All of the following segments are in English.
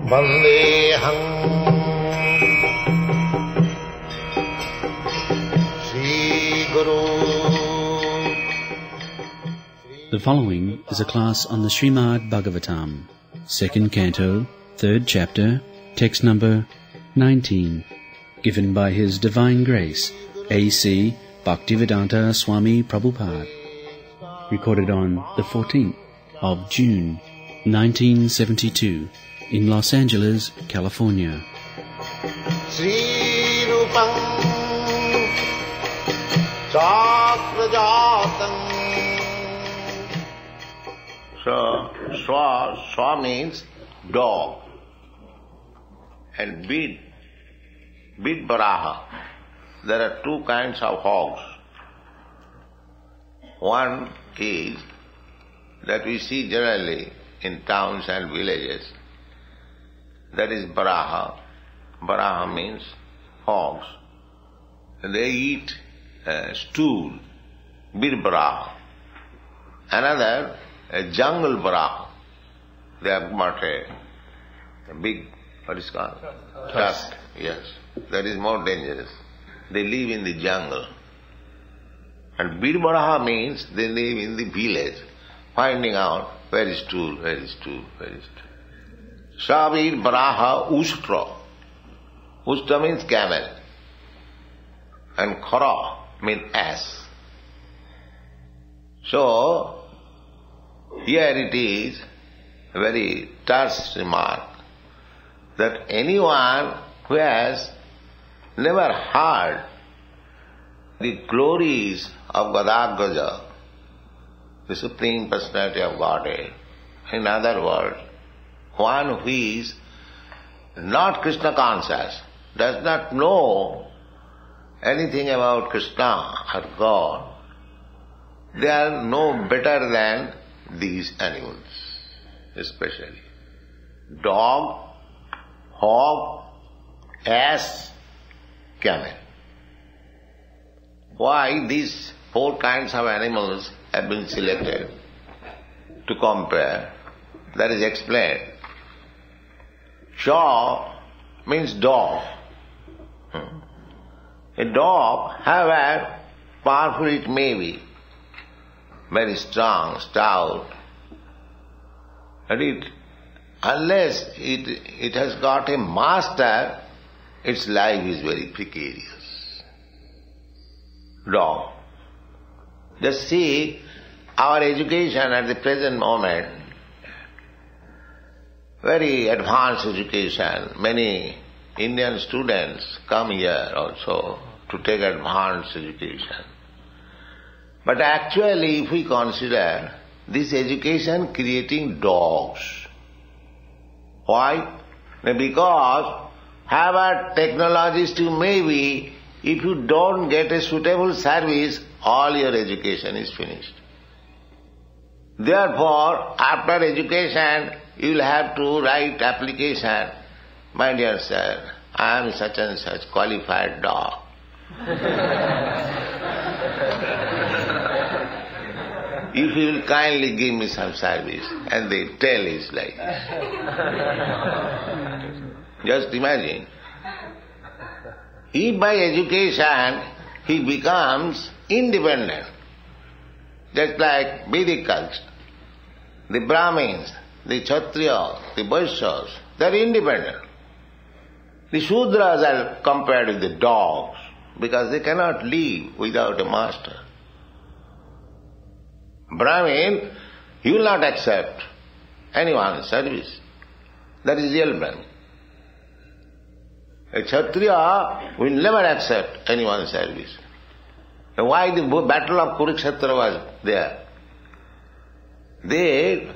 Vandeham Sri Guru. The following is a class on the Srimad Bhagavatam, 2nd Canto, 3rd Chapter, text number 19, given by His Divine Grace, A.C. Bhaktivedanta Swami Prabhupada, recorded on the 14th of June, 1972, in Los Angeles, California. Sri Rupam Chakrajatam. So, swa means dog, and bid baraha. There are two kinds of hogs. One is that we see generally in towns and villages. That is baraha. Baraha means hogs. They eat stool, bir baraha. Another, a jungle baraha. They have got a big, what is called? Tusk. Yes. That is more dangerous. They live in the jungle. And bir baraha means they live in the village, finding out where is stool, where is stool, where is stool. Sabir baraha ushtra. Ushtra means camel. And khara means ass. So, here it is a very terse remark that anyone who has never heard the glories of Gadagaja, the Supreme Personality of Godhead, in other words, one who is not Krishna conscious, does not know anything about Krishna or God, they are no better than these animals, especially dog, hog, ass, camel. Why these four kinds of animals have been selected to compare? That is explained. Shaw means dog. A dog, however powerful it may be, very strong, stout, and unless it has got a master, its life is very precarious. Dog. Just see our education at the present moment, very advanced education. Many Indian students come here also to take advanced education. But actually, if we consider this education creating dogs. Why? Because however technologist you may be, if you don't get a suitable service, all your education is finished. Therefore, after education, you will have to write application. My dear sir, I am such and such qualified dog. If you will kindly give me some service, and they tell it's like this. Just imagine. If by education he becomes independent, just like Vedic culture, the Brahmins, the Kshatriyas, the Vaishyas, they are independent. The Shudras are compared with the dogs because they cannot live without a master. Brahmin, he will not accept anyone's service. That is real Brahmin. A Kshatriya will never accept anyone's service. And why the battle of Kurukshetra was there? The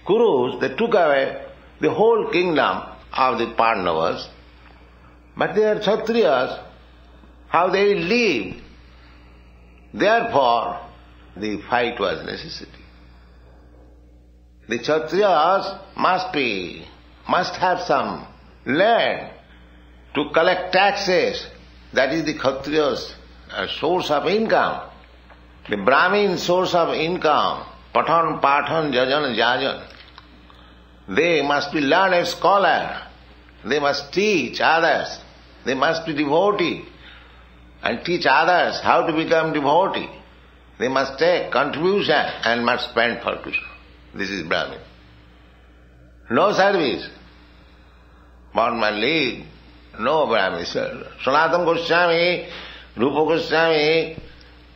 Kurus, they took away the whole kingdom of the Pandavas, but they are Kshatriyas, how they will live. Therefore, the fight was necessary. The Kshatriyas must have some land to collect taxes. That is the Kshatriya's source of income. The Brahmin source of income Pathan, pathan, jajan, jajan. They must be learned scholar. They must teach others. They must be devotee and teach others how to become devotee. They must take contribution and must spend for Krishna. This is Brahmin. No service. Normally, no Brahmin. Sanatana Goswami, Rupa Goswami,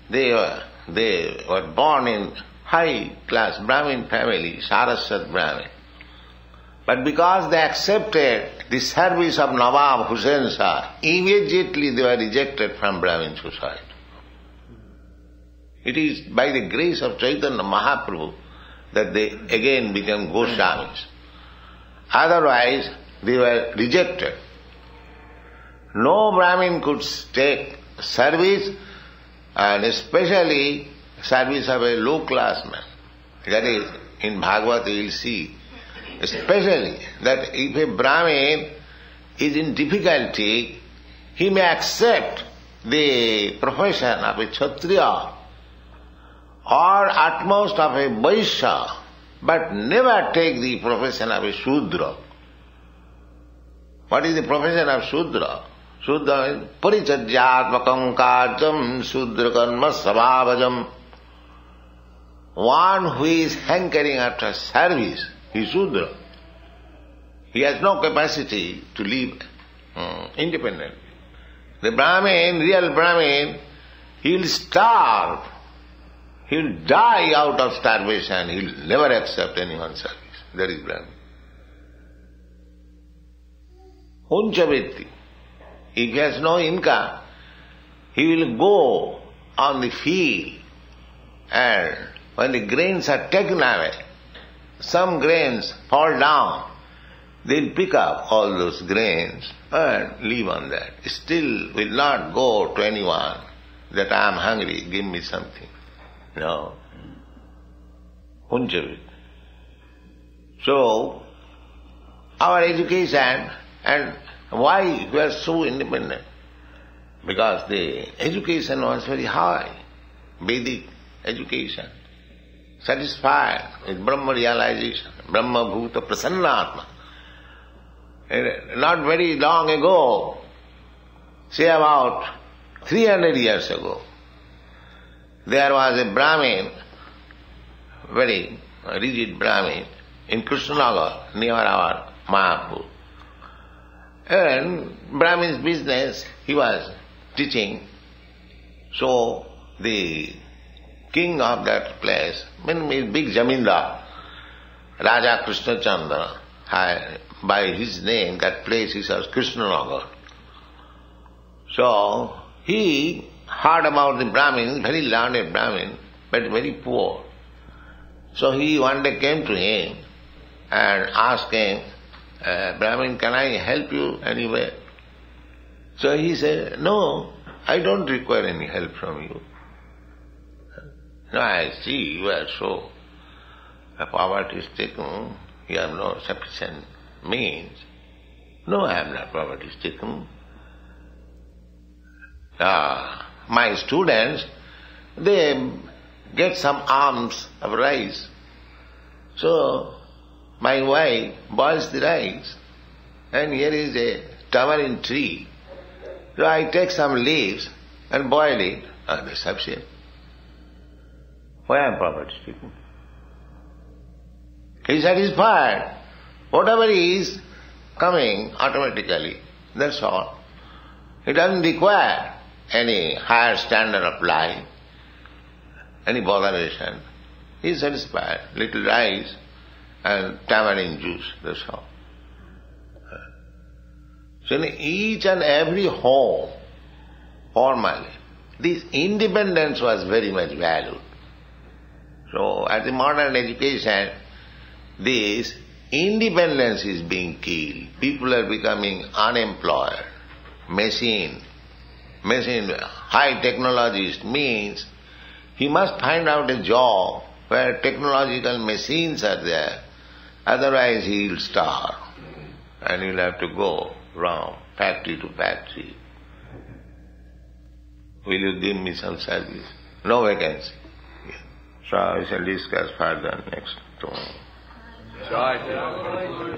they were born in high-class Brahmin family, Saraswat Brahmin. But because they accepted the service of Nawab Hussain Shah, immediately they were rejected from Brahmin society. It is by the grace of Chaitanya Mahaprabhu that they again became Goswamis. Otherwise, they were rejected. No Brahmin could take service, and especially service of a low-class man. That is, in Bhagavad you will see, especially that if a Brahmin is in difficulty, he may accept the profession of a Kshatriya or at most of a Vaishya, but never take the profession of a Shudra. What is the profession of Shudra? Shudra is paricharyatmakam karjam Shudra karma savavajam. One who is hankering after service, he is Shudra. He has no capacity to live independently. The Brahmin, real Brahmin, he will starve. He will die out of starvation. He will never accept anyone's service. That is Brahmin. Unchavritti. If he has no income, he will go on the field, and when the grains are taken away, some grains fall down, they will pick up all those grains and live on that. Still will not go to anyone that I am hungry, give me something. No. Unchavritti. So, our education, and why we are so independent? Because the education was very high, Vedic education, satisfied with Brahma realization, Brahma Bhuta Prasannatma. Not very long ago, say about 300 years ago, there was a Brahmin, very rigid Brahmin, in Krishnanagar, near our Mayapur. And Brahmin's business, he was teaching. So the king of that place, big Jamindar, Raja Krishna Chandra, by his name that place is called Krishnanagar. So he heard about the Brahmin, very learned Brahmin, but very poor. So he one day came to him and asked him, Brahmin, can I help you anywhere? So he said, no, I don't require any help from you. No, I see you are so poverty-stricken, you have no sufficient means. No, I am not poverty-stricken. My students, they get some alms of rice. So, my wife boils the rice, and here is a tamarind tree. So I take some leaves and boil it. That's sufficient. Why I am poverty-stricken? He is satisfied. Whatever is coming automatically, that's all. He doesn't require any higher standard of life, any botheration. He is satisfied. Little rice and tamarind juice, that's all. So in each and every home, formally, this independence was very much valued. So at the modern education, this independence is being killed. People are becoming unemployed. Machine, high technologist means he must find out a job where technological machines are there. Otherwise he will starve and he will have to go from factory to factory. Will you give me some service? No vacancy. So we shall discuss further next tomorrow. Jai.